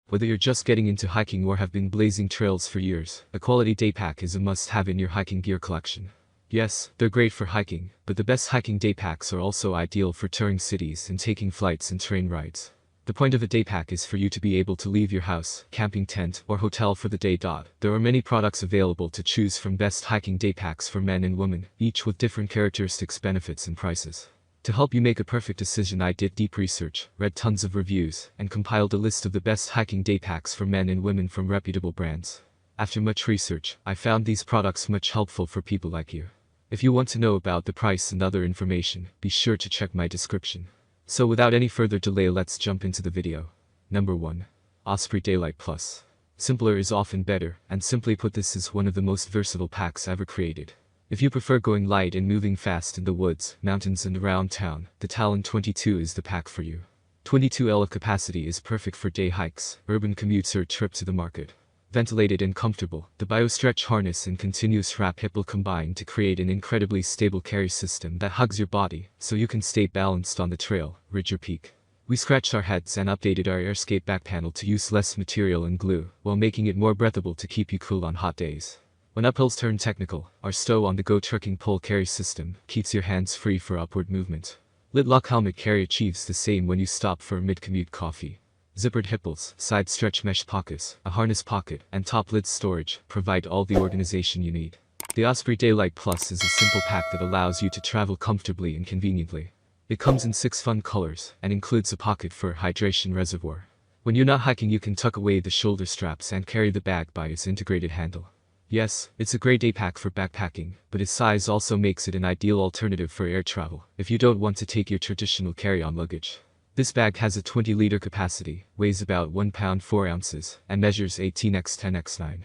Whether you're just getting into hiking or have been blazing trails for years, a quality day pack is a must-have in your hiking gear collection. Yes, they're great for hiking, but the best hiking day packs are also ideal for touring cities and taking flights and train rides. The point of a day pack is for you to be able to leave your house, camping tent, or hotel for the day. There are many products available to choose from best hiking day packs for men and women, each with different characteristics, benefits, and prices. To help you make a perfect decision, I did deep research, read tons of reviews, and compiled a list of the best hiking day packs for men and women from reputable brands. After much research, I found these products much helpful for people like you. If you want to know about the price and other information, be sure to check my description. So without any further delay, let's jump into the video. Number 1. Osprey Daylight Plus. Simpler is often better, and simply put, this is one of the most versatile packs ever created. If you prefer going light and moving fast in the woods, mountains, and around town, the Talon 22 is the pack for you. 22L of capacity is perfect for day hikes, urban commutes, or trip to the market. Ventilated and comfortable, the BioStretch harness and continuous wrap hip will combine to create an incredibly stable carry system that hugs your body, so you can stay balanced on the trail, ridge, or peak. We scratched our heads and updated our AirScape back panel to use less material and glue, while making it more breathable to keep you cool on hot days. When uphills turn technical, our stow on-the-go trekking pole carry system keeps your hands free for upward movement. Lid lock helmet carry achieves the same when you stop for a mid-commute coffee. Zippered hipples, side stretch mesh pockets, a harness pocket, and top lid storage provide all the organization you need. The Osprey Daylight Plus is a simple pack that allows you to travel comfortably and conveniently. It comes in 6 fun colors and includes a pocket for a hydration reservoir. When you're not hiking, you can tuck away the shoulder straps and carry the bag by its integrated handle. Yes, it's a great day pack for backpacking, but its size also makes it an ideal alternative for air travel if you don't want to take your traditional carry-on luggage. This bag has a 20-liter capacity, weighs about 1 pound 4 ounces, and measures 18x10x9.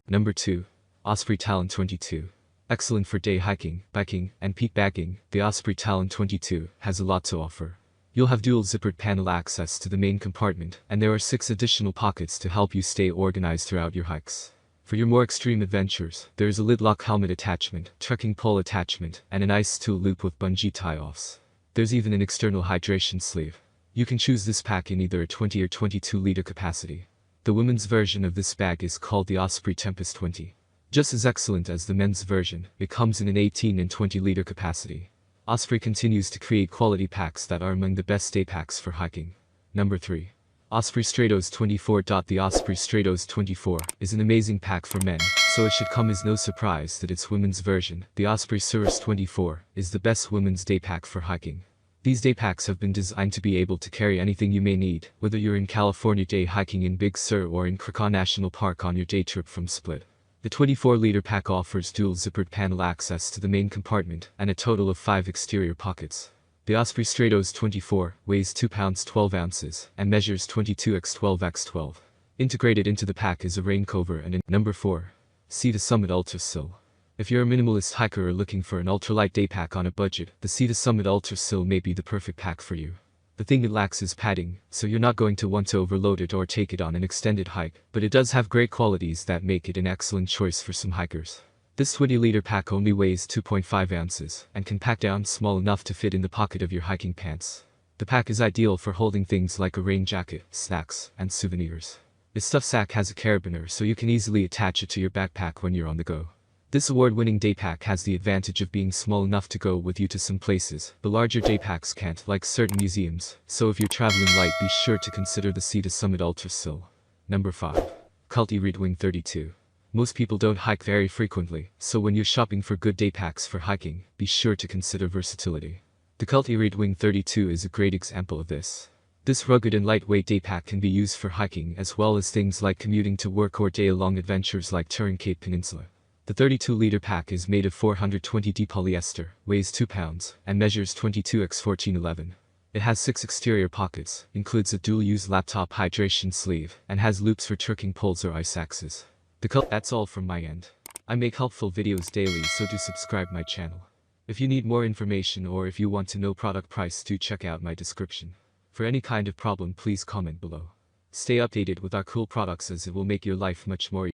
Number 2. Osprey Talon 22. Excellent for day hiking, biking, and peak bagging, the Osprey Talon 22 has a lot to offer. You'll have dual zippered panel access to the main compartment, and there are 6 additional pockets to help you stay organized throughout your hikes. For your more extreme adventures, there is a lid lock helmet attachment, trekking pole attachment, and an ice tool loop with bungee tie-offs. There's even an external hydration sleeve. You can choose this pack in either a 20 or 22-liter capacity. The women's version of this bag is called the Osprey Tempest 20. Just as excellent as the men's version, it comes in an 18 and 20-liter capacity. Osprey continues to create quality packs that are among the best day packs for hiking. Number 3. Osprey Stratos 24. The Osprey Stratos 24 is an amazing pack for men, so it should come as no surprise that its women's version, the Osprey Stratos 24, is the best women's day pack for hiking. These day packs have been designed to be able to carry anything you may need, whether you're in California day hiking in Big Sur or in Krakow National Park on your day trip from Split. The 24-liter pack offers dual zippered panel access to the main compartment and a total of 5 exterior pockets. The Osprey Stratos 24 weighs 2 pounds 12 ounces and measures 22x12x12. Integrated into the pack is a rain cover and a Number 4. Sea to Summit Ultra Sil. If you're a minimalist hiker or looking for an ultralight day pack on a budget, the Sea to Summit Ultra Sil may be the perfect pack for you. The thing it lacks is padding, so you're not going to want to overload it or take it on an extended hike, but it does have great qualities that make it an excellent choice for some hikers. This 20-liter pack only weighs 2.5 ounces and can pack down small enough to fit in the pocket of your hiking pants. The pack is ideal for holding things like a rain jacket, snacks, and souvenirs. The stuff sack has a carabiner, so you can easily attach it to your backpack when you're on the go. This award-winning day pack has the advantage of being small enough to go with you to some places the larger day packs can't, like certain museums, so if you're traveling light, be sure to consider the Sea to Summit Ultra Sil. Number 5. Cult E-Reed Wing 32. Most people don't hike very frequently, so when you're shopping for good day packs for hiking, be sure to consider versatility. The Cult E-Reed Wing 32 is a great example of this. This rugged and lightweight day pack can be used for hiking as well as things like commuting to work or day-long adventures like touring Cape Peninsula. The 32-liter pack is made of 420D polyester, weighs 2 pounds, and measures 22x1411. It has 6 exterior pockets, includes a dual-use laptop hydration sleeve, and has loops for trekking poles or ice axes. That's all from my end. I make helpful videos daily, so do subscribe my channel. If you need more information or if you want to know product price, do check out my description. For any kind of problem, please comment below. Stay updated with our cool products as it will make your life much more easier.